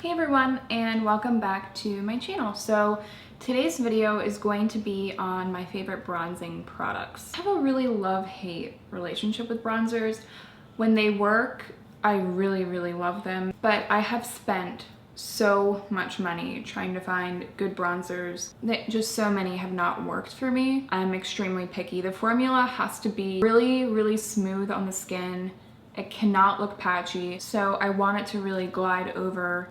Hey everyone, and welcome back to my channel. So today's video is going to be on my favorite bronzing products. I have a really love-hate relationship with bronzers. When they work, I really love them, but I have spent so much money trying to find good bronzers that just so many have not worked for me. I'm extremely picky. The formula has to be really smooth on the skin. It cannot look patchy, so I want it to really glide over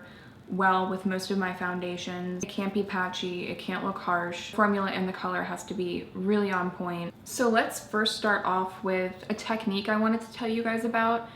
well with most of my foundations. It can't be patchy, it can't look harsh. The formula and the color has to be really on point. So let's first start off with a technique I wanted to tell you guys about.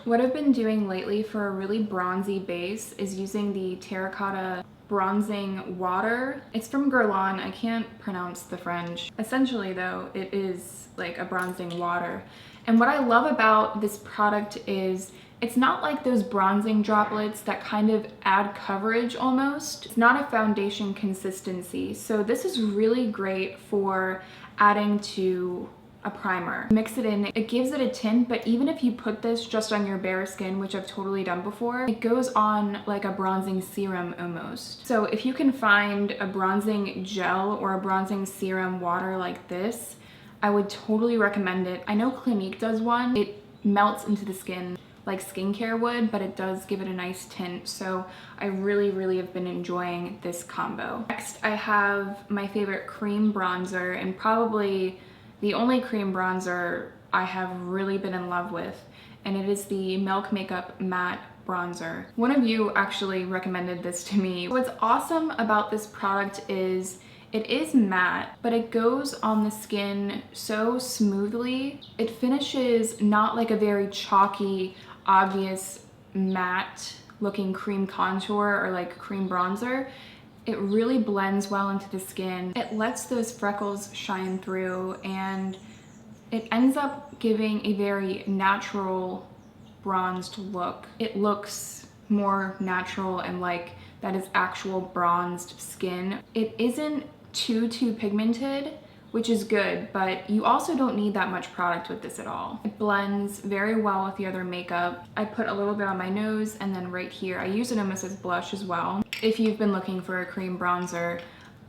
What I've been doing lately for a really bronzy base is using the Terracotta bronzing water. It's from GURLEAIN, I can't pronounce the French. Essentially though, it is like a bronzing water. And what I love about this product is it's not like those bronzing droplets that kind of add coverage almost. It's not a foundation consistency. So this is really great for adding to a primer. Mix it in, it gives it a tint, but even if you put this just on your bare skin, which I've totally done before, it goes on like a bronzing serum almost. So if you can find a bronzing gel or a bronzing serum water like this, I would totally recommend it. I know Clinique does one. It melts into the skin like skincare would, but it does give it a nice tint. So I really have been enjoying this combo. Next, I have my favorite cream bronzer, and probably the only cream bronzer I have really been in love with, and it is the Milk Makeup Matte Bronzer. One of you actually recommended this to me. What's awesome about this product is it is matte, but it goes on the skin so smoothly. It finishes not like a very chalky, obvious matte looking cream contour or like cream bronzer. It really blends well into the skin. It lets those freckles shine through, and it ends up giving a very natural bronzed look. It looks more natural and like that is actual bronzed skin. It isn't too pigmented, which is good, but you also don't need that much product with this at all. It blends very well with the other makeup. I put a little bit on my nose and then right here. I use it almost as blush as well. If you've been looking for a cream bronzer,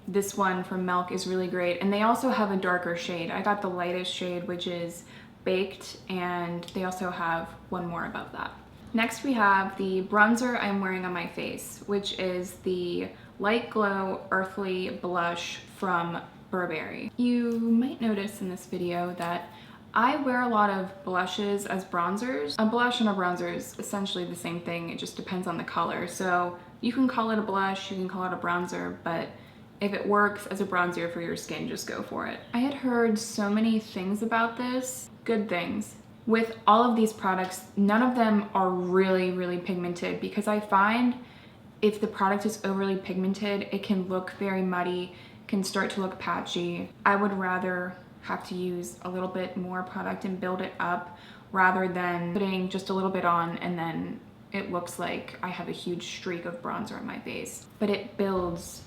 this one from Milk is really great. And they also have a darker shade. I got the lightest shade, which is Baked, and they also have one more above that. Next we have the bronzer I'm wearing on my face, which is the Light Glow Earthly Blush from BURBERRY. You might notice in this video that I wear a lot of blushes as bronzers. A blush and a bronzer is essentially the same thing, it just depends on the color. So you can call it a blush, you can call it a bronzer, but if it works as a bronzer for your skin, just go for it. I had heard so many things about this, good things. With all of these products, none of them are really pigmented, because I find if the product is overly pigmented, it can look very muddy, can start to look patchy. I would rather have to use a little bit more product and build it up rather than putting just a little bit on and then it looks like I have a huge streak of bronzer on my face. But it builds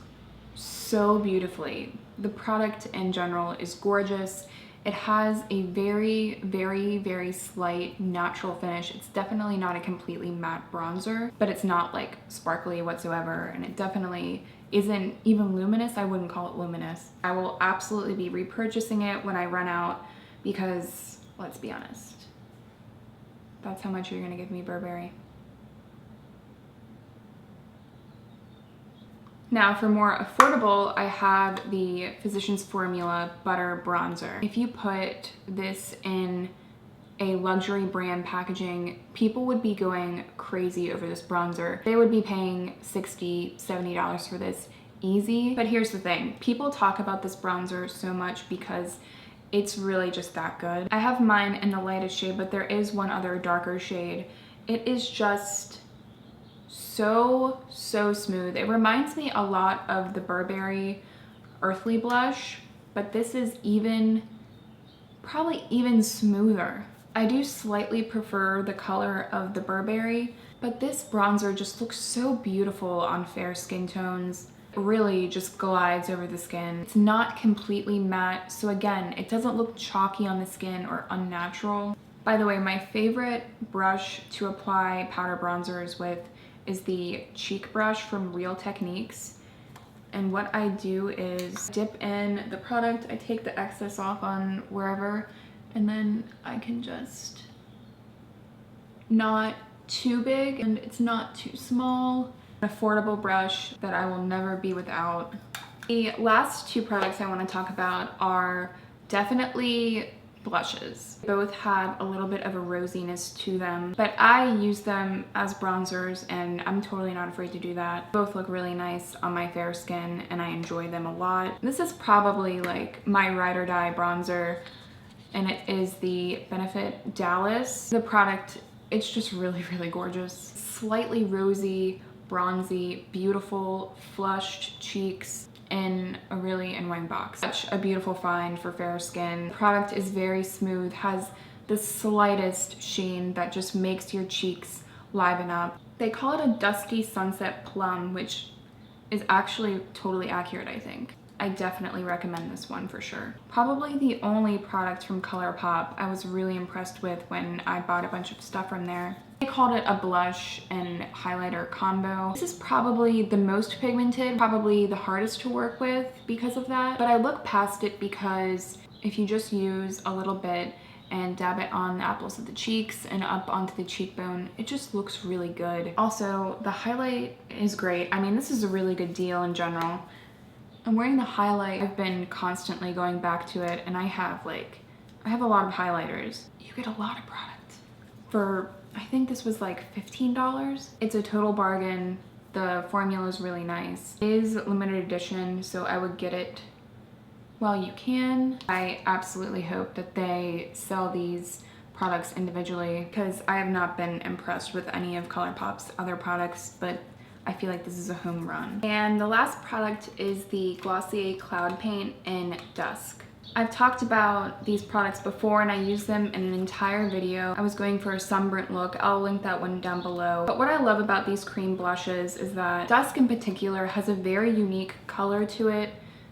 so beautifully. The product in general is gorgeous. It has a very slight natural finish. It's definitely not a completely matte bronzer, but it's not like sparkly whatsoever, and it definitely isn't even luminous. I wouldn't call it luminous. I will absolutely be repurchasing it when I run out because, let's be honest, that's how much you're gonna give me, Burberry. Now for more affordable, I have the Physicians Formula Butter Bronzer. If you put this in a luxury brand packaging, people would be going crazy over this bronzer. They would be paying $60, $70 for this easy. But here's the thing, people talk about this bronzer so much because it's really just that good. I have mine in the lightest shade, but there is one other darker shade. It is just so smooth. It reminds me a lot of the Burberry Earthly Blush, but this is probably even smoother. I do slightly prefer the color of the Burberry, but this bronzer just looks so beautiful on fair skin tones. It really just glides over the skin. It's not completely matte, so again, it doesn't look chalky on the skin or unnatural. By the way, my favorite brush to apply powder bronzers with is the cheek brush from Real Techniques. And what I do is dip in the product, I take the excess off on wherever, and then I can just, not too big and it's not too small. An affordable brush that I will never be without. The last two products I want to talk about are definitely blushes. Both have a little bit of a rosiness to them, but I use them as bronzers and I'm totally not afraid to do that. Both look really nice on my fair skin and I enjoy them a lot. This is probably like my ride or die bronzer, and it is the Benefit Dallas. The product, it's just really, really gorgeous. Slightly rosy, bronzy, beautiful, flushed cheeks in a really annoying box. Such a beautiful find for fair skin. The product is very smooth, has the slightest sheen that just makes your cheeks liven up. They call it a dusky sunset plum, which is actually totally accurate, I think. I definitely recommend this one for sure. Probably the only product from ColourPop I was really impressed with when I bought a bunch of stuff from there. They called it a blush and highlighter combo. This is probably the most pigmented, probably the hardest to work with because of that. But I look past it because if you just use a little bit and dab it on the apples of the cheeks and up onto the cheekbone, it just looks really good. Also, the highlight is great. I mean, this is a really good deal in general. I'm wearing the highlight. I've been constantly going back to it, and I have a lot of highlighters. You get a lot of product for, I think this was like $15. It's a total bargain. The formula is really nice. It is limited edition, so I would get it while you can. I absolutely hope that they sell these products individually because I have not been impressed with any of ColourPop's other products, but I feel like this is a home run. And the last product is the Glossier Cloud Paint in Dusk. I've talked about these products before and I used them in an entire video. I was going for a sunburnt look. I'll link that one down below. But what I love about these cream blushes is that Dusk in particular has a very unique color to it.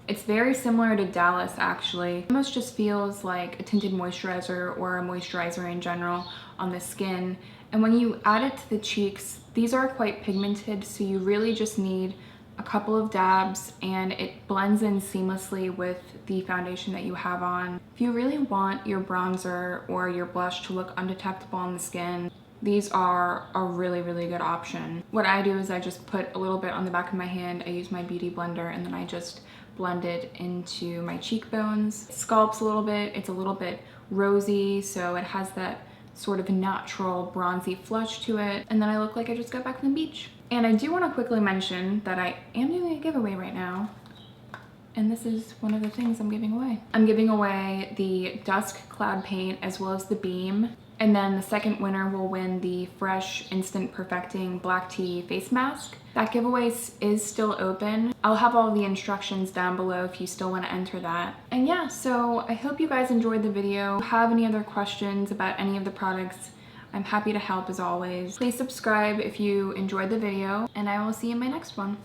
It's very similar to Dallas actually. It almost just feels like a tinted moisturizer or a moisturizer in general on the skin. And when you add it to the cheeks, these are quite pigmented, so you really just need a couple of dabs and it blends in seamlessly with the foundation that you have on. If you really want your bronzer or your blush to look undetectable on the skin, these are a really, really good option. What I do is I just put a little bit on the back of my hand, I use my beauty blender, and then I just blend it into my cheekbones. It sculpts a little bit, it's a little bit rosy, so it has that sort of natural bronzy flush to it, and then I look like I just got back from the beach. And I do want to quickly mention that I am doing a giveaway right now, and this is one of the things I'm giving away. I'm giving away the Dusk Cloud Paint as well as the Beam, and then the second winner will win the Fresh Instant Perfecting Black Tea Face Mask. That giveaway is still open. I'll have all the instructions down below if you still want to enter that. And yeah, so I hope you guys enjoyed the video. If you have any other questions about any of the products, I'm happy to help as always. Please subscribe if you enjoyed the video, and I will see you in my next one.